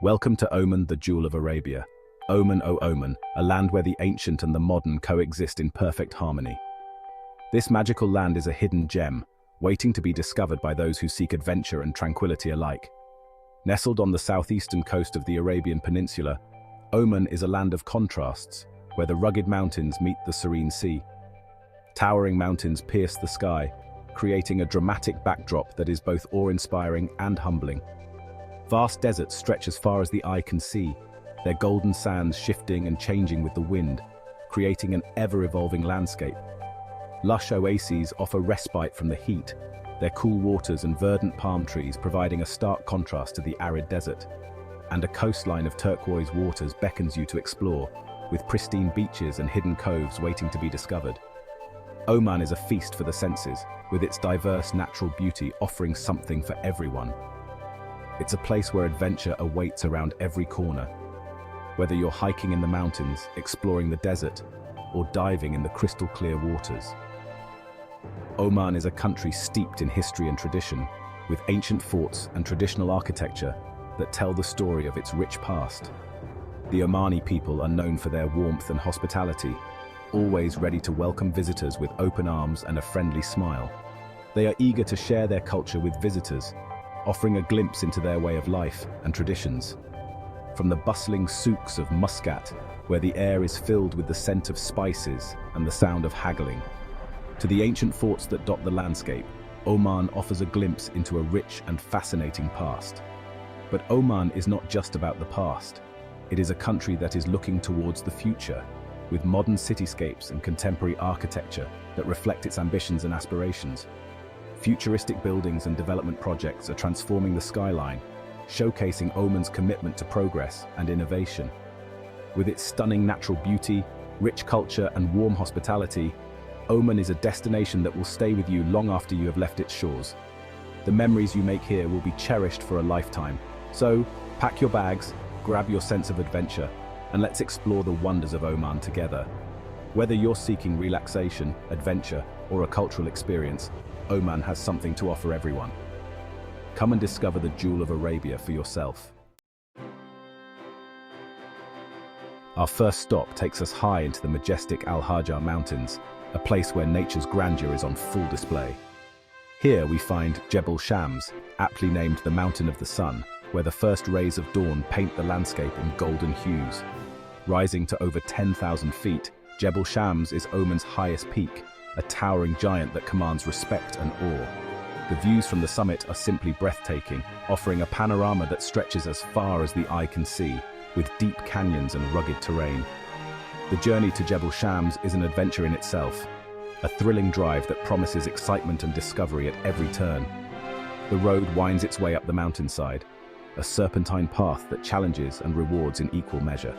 Welcome to Oman, the jewel of Arabia. Oman, O Oman, a land where the ancient and the modern coexist in perfect harmony. This magical land is a hidden gem, waiting to be discovered by those who seek adventure and tranquility alike. Nestled on the southeastern coast of the Arabian Peninsula, Oman is a land of contrasts, where the rugged mountains meet the serene sea. Towering mountains pierce the sky, creating a dramatic backdrop that is both awe-inspiring and humbling. Vast deserts stretch as far as the eye can see, their golden sands shifting and changing with the wind, creating an ever-evolving landscape. Lush oases offer respite from the heat, their cool waters and verdant palm trees providing a stark contrast to the arid desert. And a coastline of turquoise waters beckons you to explore, with pristine beaches and hidden coves waiting to be discovered. Oman is a feast for the senses, with its diverse natural beauty offering something for everyone. It's a place where adventure awaits around every corner. Whether you're hiking in the mountains, exploring the desert, or diving in the crystal-clear waters. Oman is a country steeped in history and tradition, with ancient forts and traditional architecture that tell the story of its rich past. The Omani people are known for their warmth and hospitality, always ready to welcome visitors with open arms and a friendly smile. They are eager to share their culture with visitors, offering a glimpse into their way of life and traditions. From the bustling souks of Muscat, where the air is filled with the scent of spices and the sound of haggling, to the ancient forts that dot the landscape, Oman offers a glimpse into a rich and fascinating past. But Oman is not just about the past. It is a country that is looking towards the future, with modern cityscapes and contemporary architecture that reflect its ambitions and aspirations. Futuristic buildings and development projects are transforming the skyline, showcasing Oman's commitment to progress and innovation. With its stunning natural beauty, rich culture, and warm hospitality, Oman is a destination that will stay with you long after you have left its shores. The memories you make here will be cherished for a lifetime. So, pack your bags, grab your sense of adventure, and let's explore the wonders of Oman together. Whether you're seeking relaxation, adventure, or a cultural experience, Oman has something to offer everyone. Come and discover the jewel of Arabia for yourself. Our first stop takes us high into the majestic Al Hajar Mountains, a place where nature's grandeur is on full display. Here we find Jebel Shams, aptly named the Mountain of the Sun, where the first rays of dawn paint the landscape in golden hues. Rising to over 10,000 feet, Jebel Shams is Oman's highest peak, a towering giant that commands respect and awe. The views from the summit are simply breathtaking, offering a panorama that stretches as far as the eye can see, with deep canyons and rugged terrain. The journey to Jebel Shams is an adventure in itself, a thrilling drive that promises excitement and discovery at every turn. The road winds its way up the mountainside, a serpentine path that challenges and rewards in equal measure.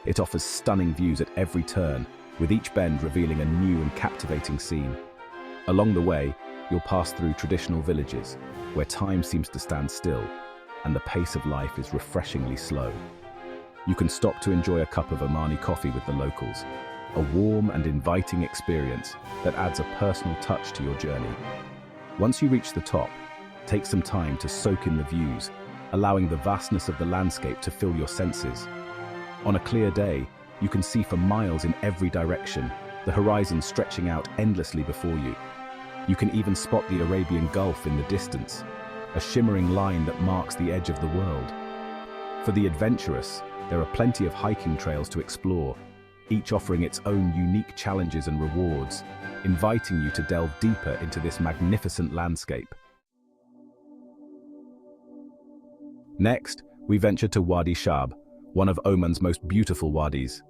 It offers stunning views at every turn, with each bend revealing a new and captivating scene. Along the way, you'll pass through traditional villages, where time seems to stand still, and the pace of life is refreshingly slow. You can stop to enjoy a cup of Omani coffee with the locals, a warm and inviting experience that adds a personal touch to your journey. Once you reach the top, take some time to soak in the views, allowing the vastness of the landscape to fill your senses. On a clear day, you can see for miles in every direction, the horizon stretching out endlessly before you. You can even spot the Arabian Gulf in the distance, a shimmering line that marks the edge of the world. For the adventurous, there are plenty of hiking trails to explore, each offering its own unique challenges and rewards, inviting you to delve deeper into this magnificent landscape. Next, we venture to Wadi Shab, one of Oman's most beautiful wadis.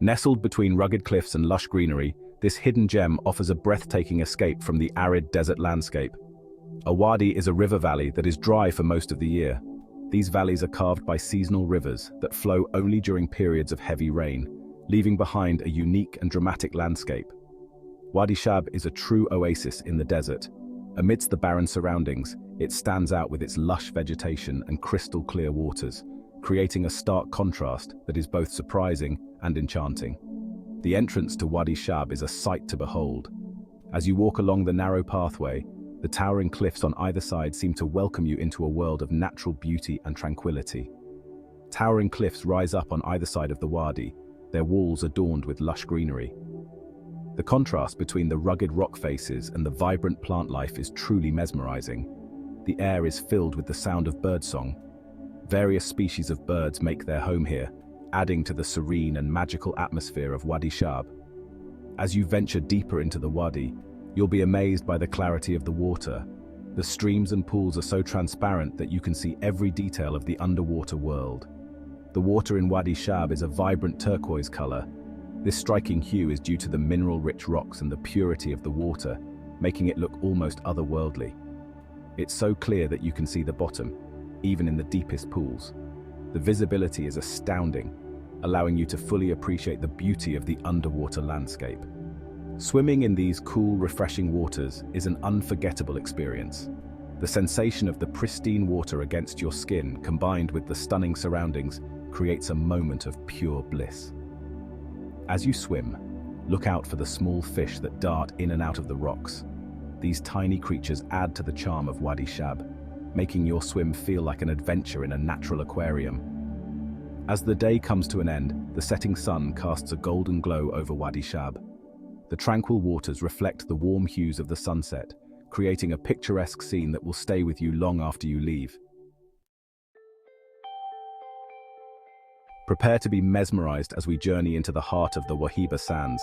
Nestled between rugged cliffs and lush greenery, this hidden gem offers a breathtaking escape from the arid desert landscape. A wadi is a river valley that is dry for most of the year. These valleys are carved by seasonal rivers that flow only during periods of heavy rain, leaving behind a unique and dramatic landscape. Wadi Shab is a true oasis in the desert. Amidst the barren surroundings, it stands out with its lush vegetation and crystal-clear waters, creating a stark contrast that is both surprising and enchanting. The entrance to Wadi Shab is a sight to behold. As you walk along the narrow pathway, the towering cliffs on either side seem to welcome you into a world of natural beauty and tranquility. Towering cliffs rise up on either side of the wadi, their walls adorned with lush greenery. The contrast between the rugged rock faces and the vibrant plant life is truly mesmerizing. The air is filled with the sound of birdsong. Various species of birds make their home here, adding to the serene and magical atmosphere of Wadi Shab. As you venture deeper into the wadi, you'll be amazed by the clarity of the water. The streams and pools are so transparent that you can see every detail of the underwater world. The water in Wadi Shab is a vibrant turquoise color. This striking hue is due to the mineral-rich rocks and the purity of the water, making it look almost otherworldly. It's so clear that you can see the bottom, even in the deepest pools. The visibility is astounding, allowing you to fully appreciate the beauty of the underwater landscape. Swimming in these cool, refreshing waters is an unforgettable experience. The sensation of the pristine water against your skin, combined with the stunning surroundings, creates a moment of pure bliss. As you swim, look out for the small fish that dart in and out of the rocks. These tiny creatures add to the charm of Wadi Shab, making your swim feel like an adventure in a natural aquarium. As the day comes to an end, the setting sun casts a golden glow over Wadi Shab. The tranquil waters reflect the warm hues of the sunset, creating a picturesque scene that will stay with you long after you leave. Prepare to be mesmerized as we journey into the heart of the Wahiba Sands.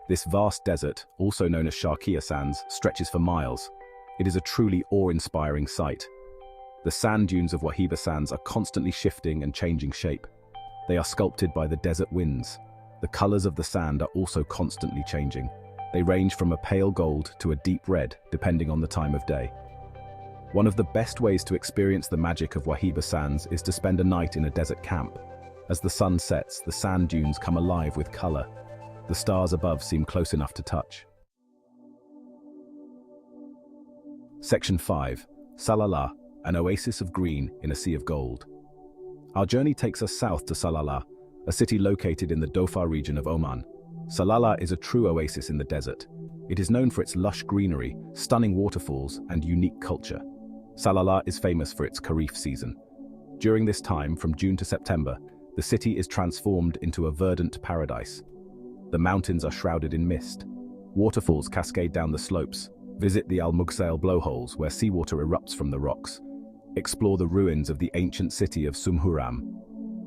This vast desert, also known as Sharqiya Sands, stretches for miles. It is a truly awe-inspiring sight. The sand dunes of Wahiba Sands are constantly shifting and changing shape. They are sculpted by the desert winds. The colors of the sand are also constantly changing. They range from a pale gold to a deep red, depending on the time of day. One of the best ways to experience the magic of Wahiba Sands is to spend a night in a desert camp. As the sun sets, the sand dunes come alive with color. The stars above seem close enough to touch. Section 5. Salalah, an oasis of green in a sea of gold. Our journey takes us south to Salalah, a city located in the Dhofar region of Oman. Salalah is a true oasis in the desert. It is known for its lush greenery, stunning waterfalls, and unique culture. Salalah is famous for its Kharif season. During this time, from June to September, the city is transformed into a verdant paradise. The mountains are shrouded in mist. Waterfalls cascade down the slopes. Visit the Al-Mughsail blowholes where seawater erupts from the rocks. Explore the ruins of the ancient city of Sumhuram,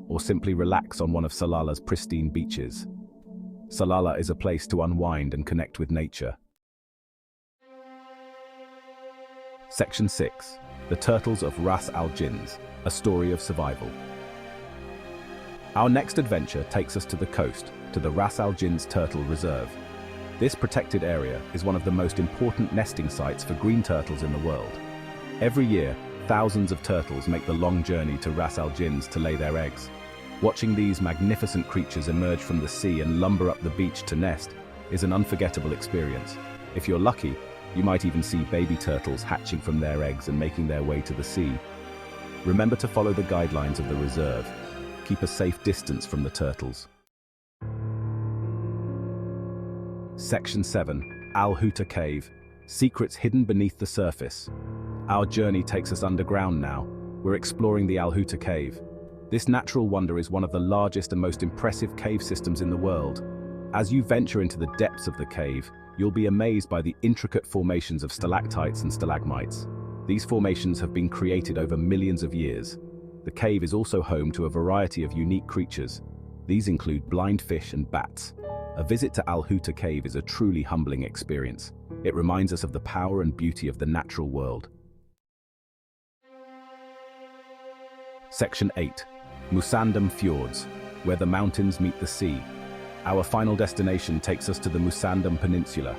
or simply relax on one of Salalah's pristine beaches. Salalah is a place to unwind and connect with nature. Section 6. The Turtles of Ras Al-Jins, a story of survival. Our next adventure takes us to the coast, to the Ras Al-Jins Turtle Reserve. This protected area is one of the most important nesting sites for green turtles in the world. Every year, thousands of turtles make the long journey to Ras Al-Jins to lay their eggs. Watching these magnificent creatures emerge from the sea and lumber up the beach to nest is an unforgettable experience. If you're lucky, you might even see baby turtles hatching from their eggs and making their way to the sea. Remember to follow the guidelines of the reserve. Keep a safe distance from the turtles. Section 7. Al-Huta Cave. Secrets hidden beneath the surface. Our journey takes us underground now. We're exploring the Al-Huta Cave. This natural wonder is one of the largest and most impressive cave systems in the world. As you venture into the depths of the cave, you'll be amazed by the intricate formations of stalactites and stalagmites. These formations have been created over millions of years. The cave is also home to a variety of unique creatures. These include blind fish and bats. A visit to Al-Huta Cave is a truly humbling experience. It reminds us of the power and beauty of the natural world. Section 8. Musandam Fjords, where the mountains meet the sea. Our final destination takes us to the Musandam Peninsula.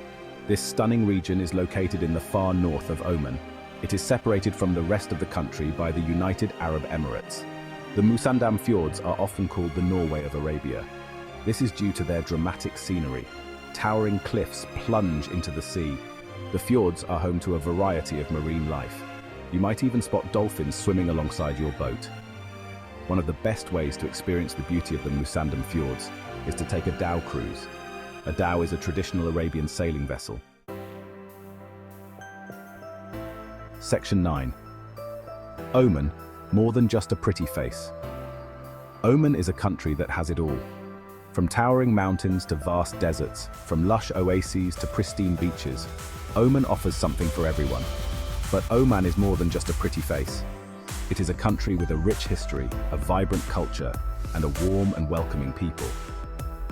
This stunning region is located in the far north of Oman. It is separated from the rest of the country by the United Arab Emirates. The Musandam Fjords are often called the Norway of Arabia. This is due to their dramatic scenery. Towering cliffs plunge into the sea. The fjords are home to a variety of marine life. You might even spot dolphins swimming alongside your boat. One of the best ways to experience the beauty of the Musandam fjords is to take a dhow cruise. A dhow is a traditional Arabian sailing vessel. Section 9. Oman, more than just a pretty face. Oman is a country that has it all. From towering mountains to vast deserts, from lush oases to pristine beaches, Oman offers something for everyone. But Oman is more than just a pretty face. It is a country with a rich history, a vibrant culture, and a warm and welcoming people.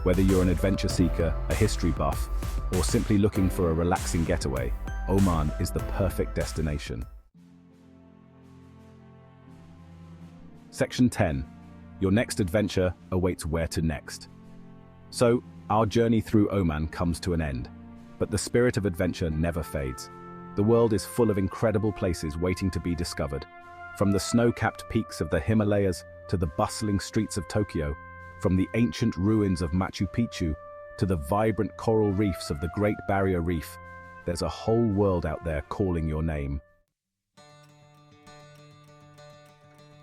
Whether you're an adventure seeker, a history buff, or simply looking for a relaxing getaway, Oman is the perfect destination. Section 10. Your next adventure awaits where to next. So, our journey through Oman comes to an end, but the spirit of adventure never fades. The world is full of incredible places waiting to be discovered. From the snow-capped peaks of the Himalayas to the bustling streets of Tokyo, from the ancient ruins of Machu Picchu to the vibrant coral reefs of the Great Barrier Reef, there's a whole world out there calling your name.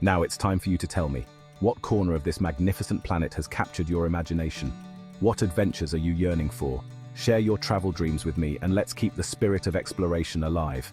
Now it's time for you to tell me, what corner of this magnificent planet has captured your imagination? What adventures are you yearning for? Share your travel dreams with me and let's keep the spirit of exploration alive.